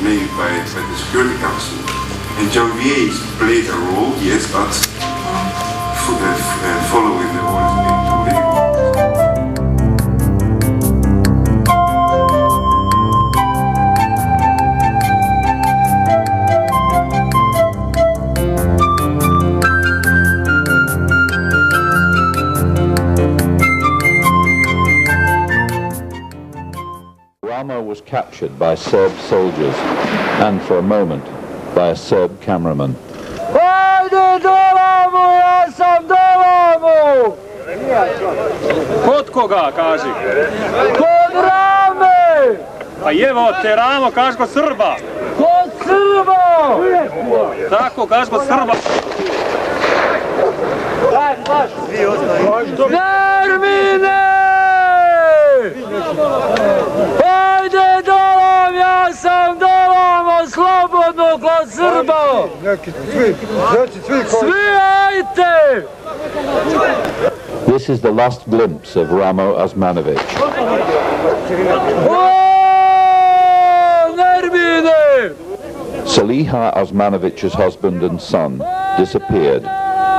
made by the Security Council. And Janvier played a role, yes, but following the orders being too late. Rama was captured by Serb soldiers and for a moment by a Serb cameraman. Ajde dolamu, ja sam dolamu! Kod koga, kaži? Kod Rame! Pa jevo te Ramo, kaži kod Srba. Kod Srba! Tako, kaži kod Srba. Nermine! Ajde dolam, ja sam dolamo, slobodno kod Srba! Svi ajte! This is the last glimpse of Ramo Osmanovic. O, Nermine! Saliha Osmanovic's husband and son disappeared,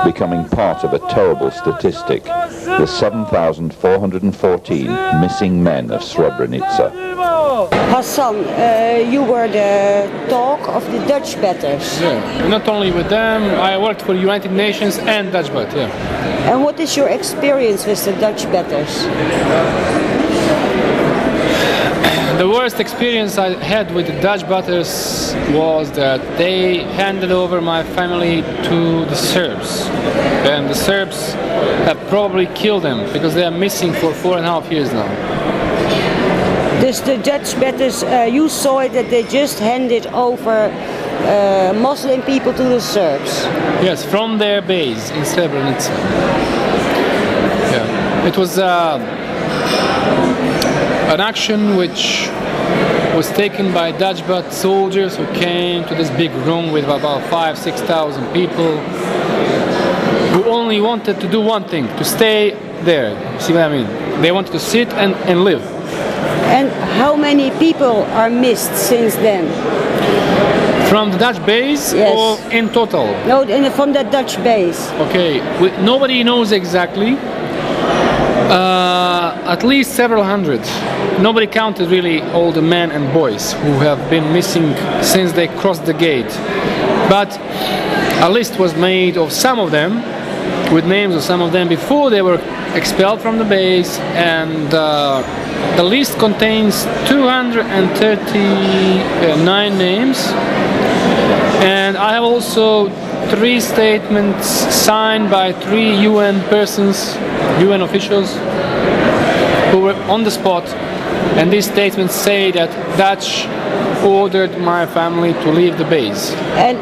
becoming part of a terrible statistic, the 7,414 missing men of Srebrenica. Hassan, you were the talk of the Dutch batters. Yeah, not only with them, I worked for United Nations and Dutch Bat, yeah. And what is your experience with the Dutch batters? The worst experience I had with the Dutch batters was that they handed over my family to the Serbs. And the Serbs have probably killed them because they are missing for 4.5 years now. Dus the Dutch batters, you saw it that they just handed over Muslim people to the Serbs. Yes, from their base in Srebrenica. Yeah. It was an action which was taken by Dutch Bat soldiers who came to this big room with about 5,000-6,000 people who only wanted to do one thing, to stay there. See what I mean? They wanted to sit and live. And how many people are missed since then? From the Dutch base, yes, or in total? No, from the Dutch base. Okay, nobody knows exactly. At least several hundred. Nobody counted really all the men and boys who have been missing since they crossed the gate. But a list was made of some of them, with names of some of them before they were expelled from the base, and the list contains 239 names. And I have also 3 statements signed by 3 UN persons, UN officials, who were on the spot, and these statements say that Dutch ordered my family to leave the base. And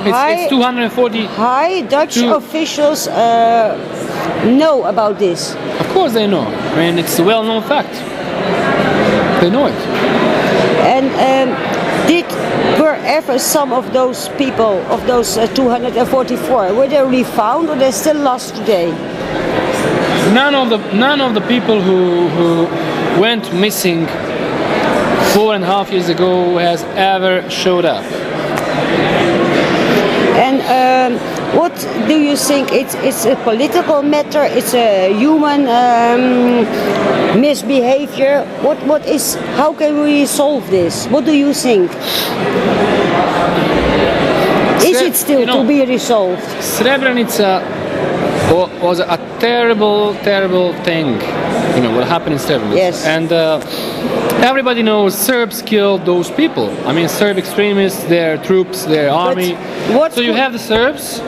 it's 240. High Dutch officials know about this. Of course they know. I mean, it's a well-known fact. They know it. And were ever some of those people, of those 244, were they really found, or they're still lost today? None of the people who went missing 4.5 years ago has ever showed up. And what do you think? It's a political matter. It's a human misbehavior. What is? How can we solve this? What do you think? Is it still to be resolved? Srebrenica was a terrible thing. You know what happened in Srebrenica. Yes. And everybody knows Serbs killed those people. I mean, Serb extremists, their troops, their army. So you have the Serbs,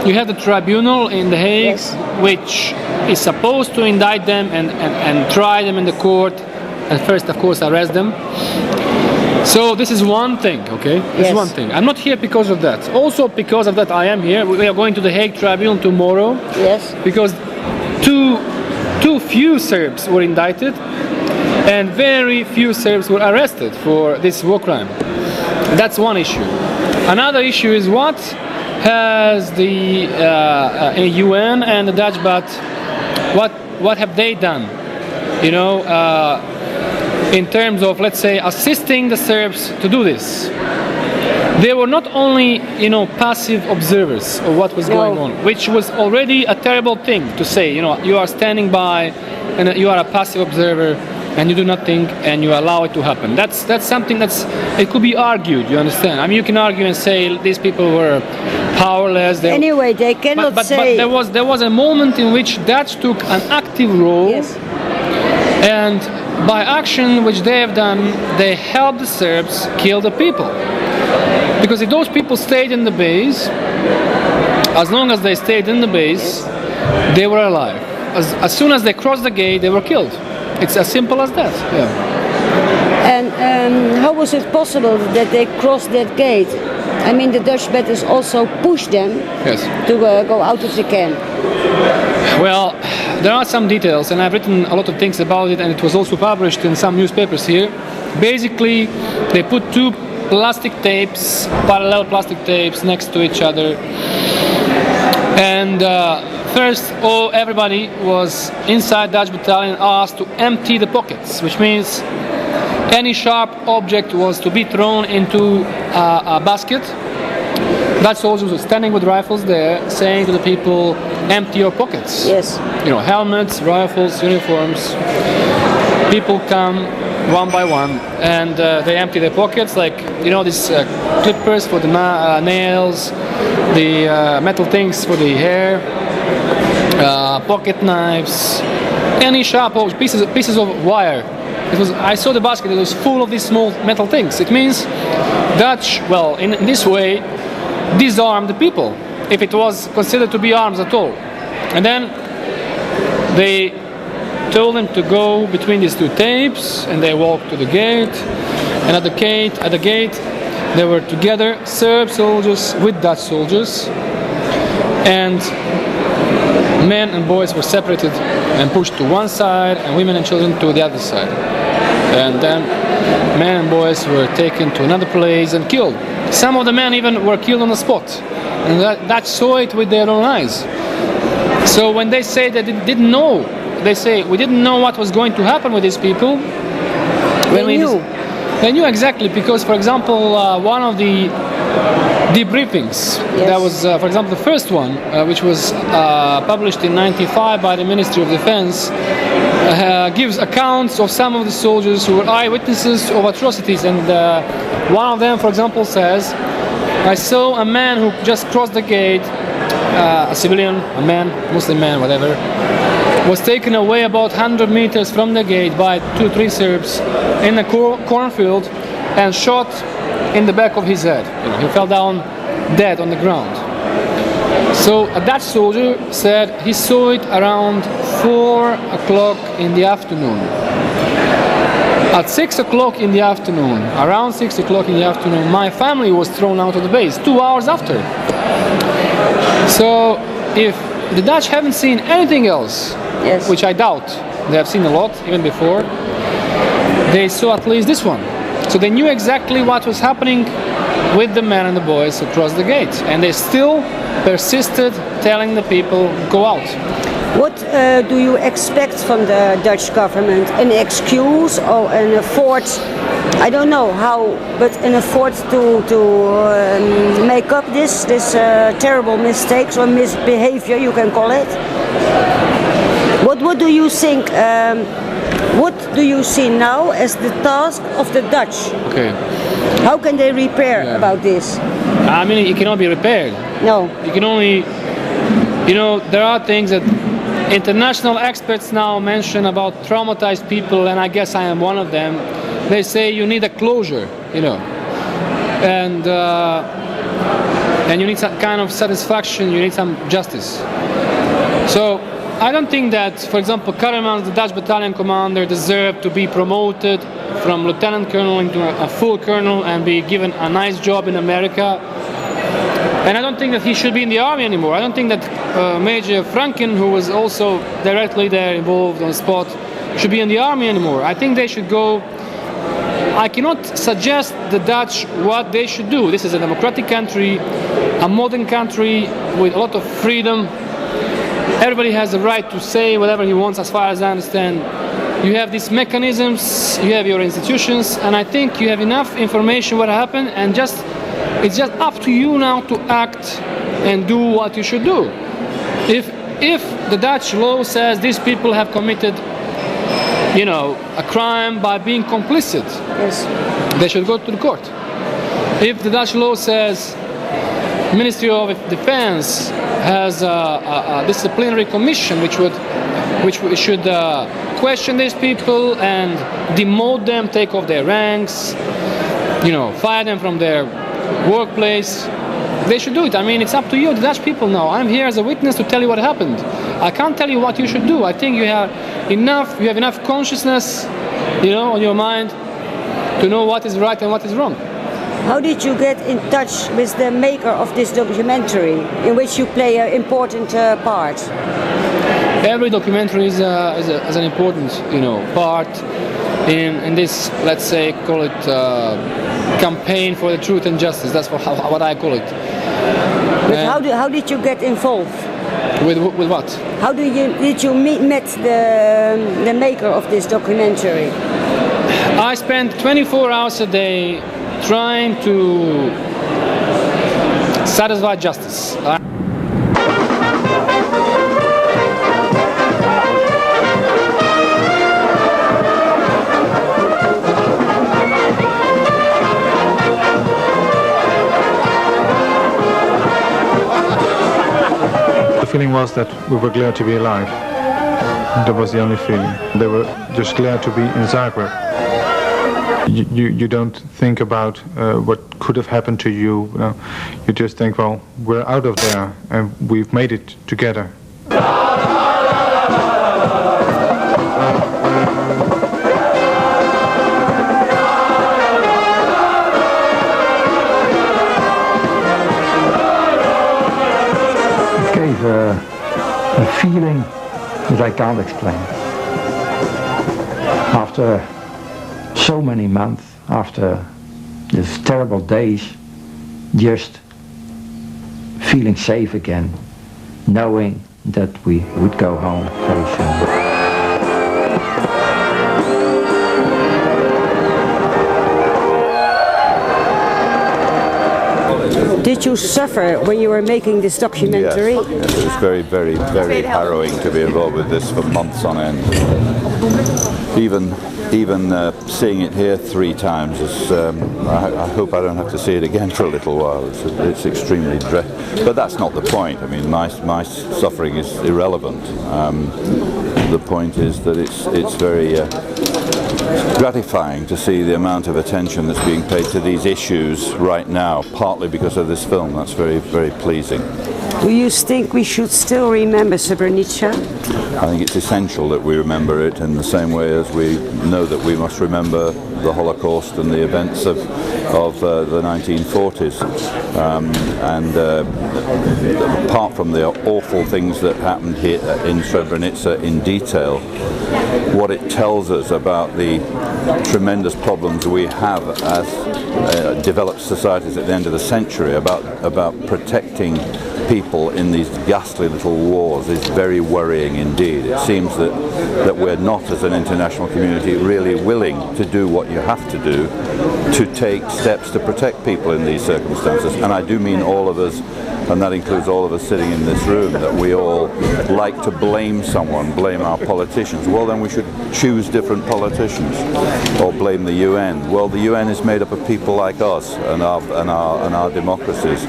you have the tribunal in The Hague, yes, which is supposed to indict them and try them in the court, and first, of course, arrest them. So this is one thing, okay? This is one thing. I'm not here because of that. Also because of that, I am here. We are going to the Hague Tribunal tomorrow. Yes. Because too few Serbs were indicted, and very few Serbs were arrested for this war crime. That's one issue. Another issue is what has the UN and the Dutch Bat, what have they done? You know, in terms of, let's say, assisting the Serbs to do this. They were not only, passive observers of what was going on, which was already a terrible thing to say. You are standing by and you are a passive observer and you do nothing and you allow it to happen. That's something it could be argued, you understand? I mean, you can argue and say these people were powerless. Anyway, they cannot say... But there was a moment in which Dutch took an active role. Yes. And by action which they have done, they helped the Serbs kill the people. Because if those people stayed in the base, as long as they stayed in the base, they were alive. As soon as they crossed the gate, they were killed. It's as simple as that. Yeah. And how was it possible that they crossed that gate? I mean, the Dutch batters also pushed them to go out of the camp. Well, there are some details, and I've written a lot of things about it, and it was also published in some newspapers here. Basically, they put two parallel plastic tapes next to each other, and first everybody was inside Dutch battalion asked to empty the pockets, which means any sharp object was to be thrown into a basket. Dutch soldiers were standing with rifles there, saying to the people, empty your pockets. Yes. Helmets, rifles, uniforms. People come one by one and they empty their pockets, like these clippers for the nails, the metal things for the hair, pocket knives, any sharp pieces of wire. I saw the basket, it was full of these small metal things. It means Dutch, in this way, disarmed the people, if it was considered to be arms at all. And then they told them to go between these two tapes, and they walked to the gate. And at the gate, they were together, Serb soldiers with Dutch soldiers, and men and boys were separated and pushed to one side, and women and children to the other side. And then men and boys were taken to another place and killed. Some of the men even were killed on the spot, and Dutch saw it with their own eyes. So when they say that they didn't know, they say we didn't know what was going to happen with these people. They knew exactly, because, for example, one of the debriefings, that was, for example, the first one, which was published in '95 by the Ministry of Defense, gives accounts of some of the soldiers who were eyewitnesses of atrocities, and one of them, for example, says, I saw a man who just crossed the gate, a civilian, a man, Muslim man, whatever, was taken away about 100 meters from the gate by 2 or 3 Serbs in a cornfield and shot in the back of his head. He fell down dead on the ground. So a Dutch soldier said he saw it around 4 o'clock in the afternoon. At 6 o'clock in the afternoon, around 6 o'clock in the afternoon, my family was thrown out of the base 2 hours after. So if the Dutch haven't seen anything else, which I doubt, they have seen a lot even before, they saw at least this one. So they knew exactly what was happening with the men and the boys across the gate, and they still persisted telling the people, go out. What do you expect from the Dutch government? An excuse or an effort? I don't know how, but an effort to make up this terrible mistakes or misbehavior, you can call it. What do you think? What do you see now as the task of the Dutch? Okay. How can they repair about this? I mean, it cannot be repaired. No. You can only, there are things that international experts now mention about traumatized people, and I guess I am one of them. They say you need a closure, and you need some kind of satisfaction, you need some justice. So I don't think that, for example, Karemans, the Dutch battalion commander, deserved to be promoted from lieutenant colonel into a full colonel and be given a nice job in America. And I don't think that he should be in the army anymore. I don't think that Major Franken, who was also directly there involved on the spot, should be in the army anymore. I think they should go. I cannot suggest the Dutch what they should do. This is a democratic country, a modern country with a lot of freedom. Everybody has the right to say whatever he wants, as far as I understand. you have these mechanisms, you have your institutions, and I think you have enough information what happened, and it's just up to you now to act and do what you should do. If the Dutch law says these people have committed, you know, a crime by being complicit, Yes. they should go to the court. If the Dutch law says Ministry of Defense has a disciplinary commission which should question these people and demote them, take off their ranks, you know, fire them from their workplace, they should do it. I mean, it's up to you, the Dutch people now. I'm here as a witness to tell you what happened. I can't tell you what you should do. I think you have enough consciousness, you know, on your mind to know what is right and what is wrong. How did you get in touch with the maker of this documentary, in which you play an important part? Every documentary is an important, you know, part in this, let's say, call it campaign for the truth and justice. That's what I call it. But how did you get involved? With what? How did you meet the maker of this documentary? I spent 24 hours a day trying to satisfy justice. The feeling was that we were glad to be alive. That was the only feeling. They were just glad to be in Zagreb. You don't think about what could have happened to you. You just think, well, we're out of there and we've made it together. It gave a feeling that I can't explain. After so many months, after these terrible days, just feeling safe again, knowing that we would go home very soon. Did you suffer when you were making this documentary? Yes, it was very, very, very harrowing to be involved with this for months on end. Even seeing it here 3 times is, I hope I don't have to see it again for a little while. It's extremely dreadful. But that's not the point. I mean, my suffering is irrelevant. The point is that it's very gratifying to see the amount of attention that's being paid to these issues right now, partly because of this film. That's very, very pleasing. Do you think we should still remember Srebrenica? I think it's essential that we remember it in the same way as we know that we must remember the Holocaust and the events of the 1940s. Apart from the awful things that happened here in Srebrenica in detail, what it tells us about the tremendous problems we have as developed societies at the end of the century about protecting people in these ghastly little wars is very worrying indeed. It seems that we're not, as an international community, really willing to do what you have to do to take steps to protect people in these circumstances. And I do mean all of us, and that includes all of us sitting in this room, that we all like to blame someone, blame our politicians. Well, then we should choose different politicians, or blame the UN. Well, the UN is made up of people like us and our democracies.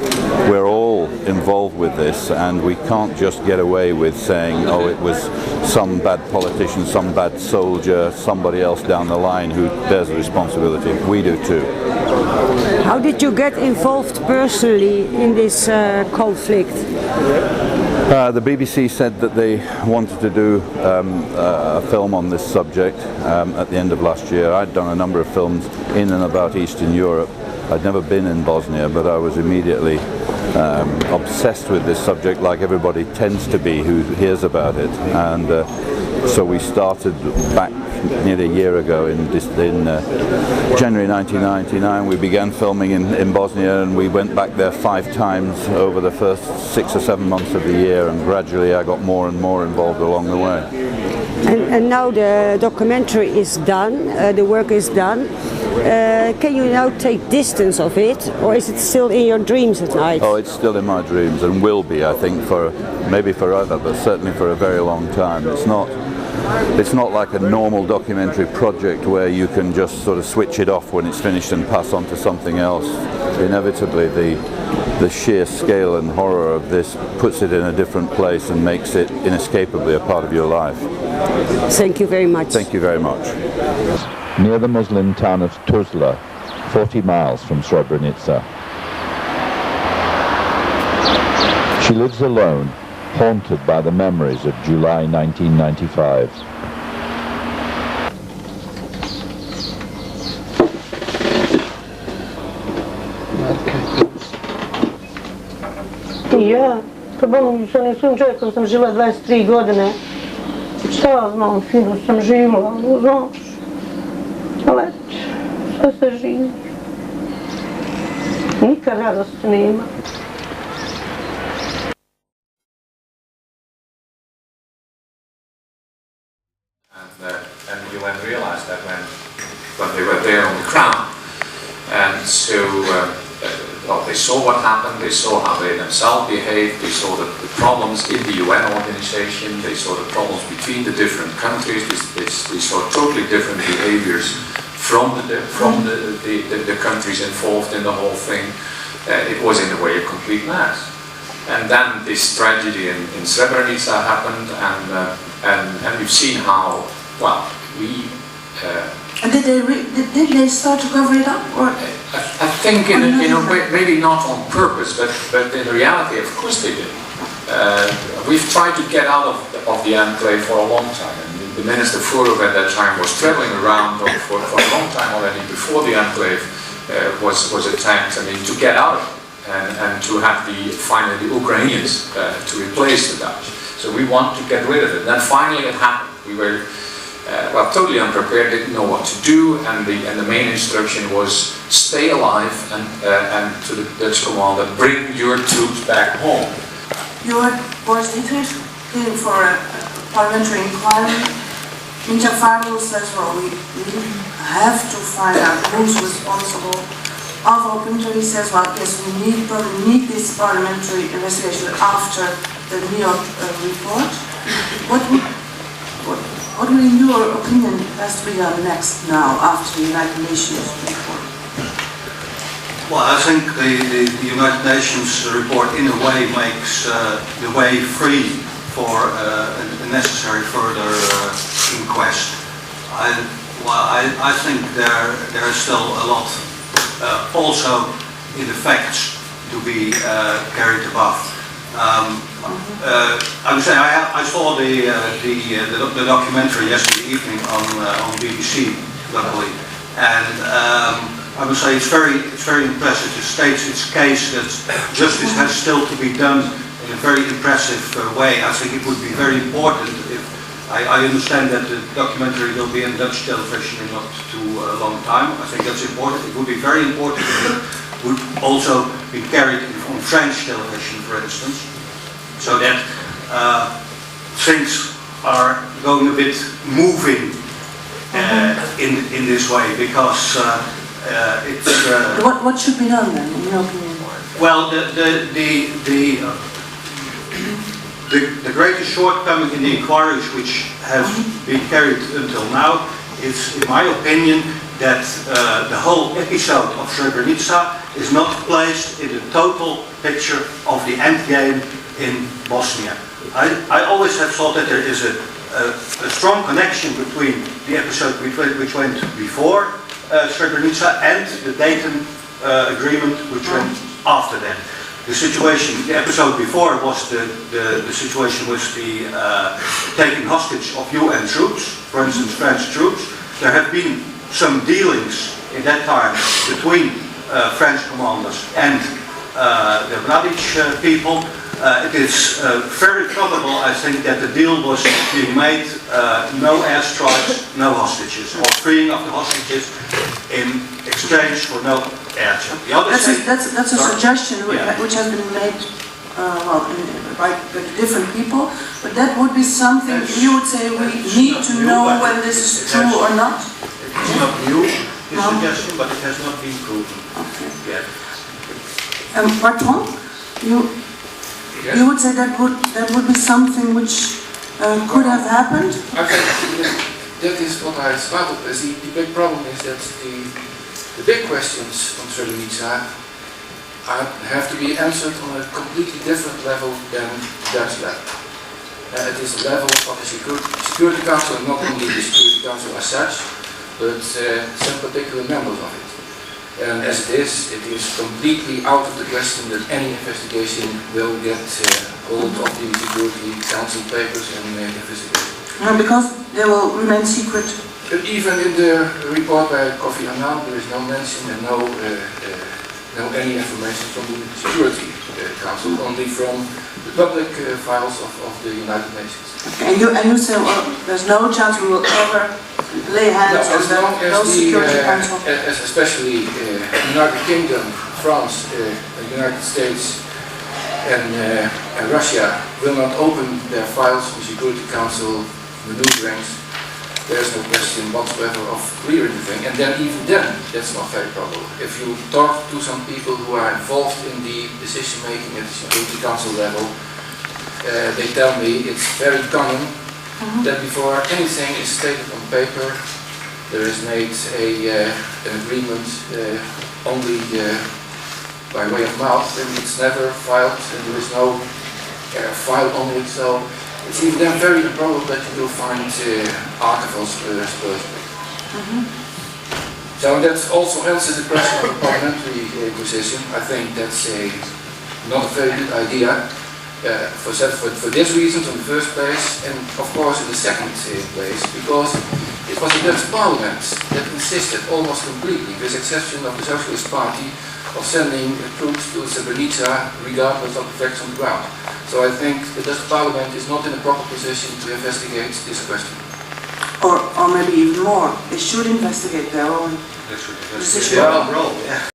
We're all involved with this, and we can't just get away with saying, oh, it was some bad politician, some bad soldier, somebody else down the line who bears the responsibility. We do too. How did you get involved personally in this conflict? The BBC said that they wanted to do a film on this subject at the end of last year. I'd done a number of films in and about Eastern Europe. I'd never been in Bosnia, but I was immediately obsessed with this subject, like everybody tends to be who hears about it. And so we started back nearly a year ago in January 1999. We began filming in Bosnia, and we went back there 5 times over the first 6 or 7 months of the year, and gradually I got more and more involved along the way. And now the documentary is done, the work is done. Can you now take distance of it, or is it still in your dreams at night? Oh, it's still in my dreams and will be, I think, for maybe forever, but certainly for a very long time. It's not like a normal documentary project where you can just sort of switch it off when it's finished and pass on to something else. Inevitably, the sheer scale and horror of this puts it in a different place and makes it inescapably a part of your life. Thank you very much. Thank you very much. Near the Muslim town of Tuzla, 40 miles from Srebrenica. She lives alone, haunted by the memories of July 1995. Ja, pa bolim sa nisam čekao, sam žila 23 godine. Šta znam, fino sam živjela, znaš. Ali šta se živi? Nikad radosti nema. And the UN realized that when they were there on the ground. And so well, they saw what happened, they saw how they themselves behaved, they saw the problems in the UN organization, they saw the problems between the different countries, they saw totally different behaviors from the countries involved in the whole thing. It was in a way a complete mess. And then this tragedy in Srebrenica happened, and we've seen how, well, and did they start to cover it up, or? I think in a way, maybe not on purpose, but in reality, of course they did. We've tried to get out of the enclave for a long time. And the Minister Furov at that time was traveling around for a long time already before the enclave was attacked. I mean, to get out of it and to have finally the Ukrainians to replace the Dutch. So we want to get rid of it. And then finally it happened. We were well, totally unprepared, didn't know what to do, and the main instruction was stay alive and to the Dutch commander, bring your troops back home. Your boss leaders came for a parliamentary inquiry. Minja Farlo says, well, we have to find out who's responsible. Alvo Pinto says, well, yes, we probably need this parliamentary investigation after the New York report. What in your opinion has to be done next now after the United Nations report? Well, I think the United Nations report in a way makes the way free for a necessary further inquest. I think there is still a lot also in the facts to be carried above. I would say I saw the documentary yesterday evening on BBC, luckily, and I would say it's very impressive. It states its case that justice has still to be done in a very impressive way. I think it would be very important if I understand that the documentary will be in Dutch television in not too long time. I think that's important. It would be very important if it would also be carried on French television, for instance, so that things are going a bit moving in this way, because it's. What should be done then, in your opinion? Well, the greatest shortcoming in the inquiries which have been carried until now is, in my opinion, that the whole episode of Srebrenica is not placed in the total picture of the end game in Bosnia. I always have thought that there is a strong connection between the episode which went before Srebrenica and the Dayton agreement which went after that. The situation, the episode before was the situation with the taking hostage of UN troops, for instance French troops. There have been some dealings in that time between French commanders and the Mladic people. It is very probable, I think, that the deal was being made, no airstrikes, no hostages, or freeing of the hostages in exchange for no air. That's a suggestion which has been made by different people, but that would be something you would say we need to know whether this is true or not? It's not new, this suggestion, but it has not been proven yet. Bertrand, you would say that would be something which could have happened? I think that is what I started with. The big problem is that the big questions on Srebrenica have to be answered on a completely different level than the Dutch level. It is a level of the Security Council, not only the Security Council as such, but some particular members of it. And as it is completely out of the question that any investigation will get hold of the Security Council papers and investigation. Because they will remain secret. Even in the report by Kofi Annan, there is no mention and no any information from the Security Council, only from the public files of the United Nations. And you say, well, there's no chance we will ever lay hands on the Security Council? Especially the United Kingdom, France, the United States and Russia will not open their files to the Security Council maneuvering. There's no question whatsoever of clearing the thing, and then even then, that's not very probable. If you talk to some people who are involved in the decision making at the Security Council level, they tell me it's very common that before anything is stated on paper, there is made an agreement only by way of mouth, and it's never filed, and there is no file on it. So it's even then very improbable that you will find archival spurs. So that also answers the question of the parliamentary position. I think that's not a very good idea for this reason in the first place, and of course in the second place because it was the Dutch Parliament that insisted almost completely, with exception of the Socialist Party, of sending troops to Srebrenica regardless of the facts on the ground. So I think the Dutch Parliament is not in a proper position to investigate this question. Or maybe even more, they should investigate their own decision.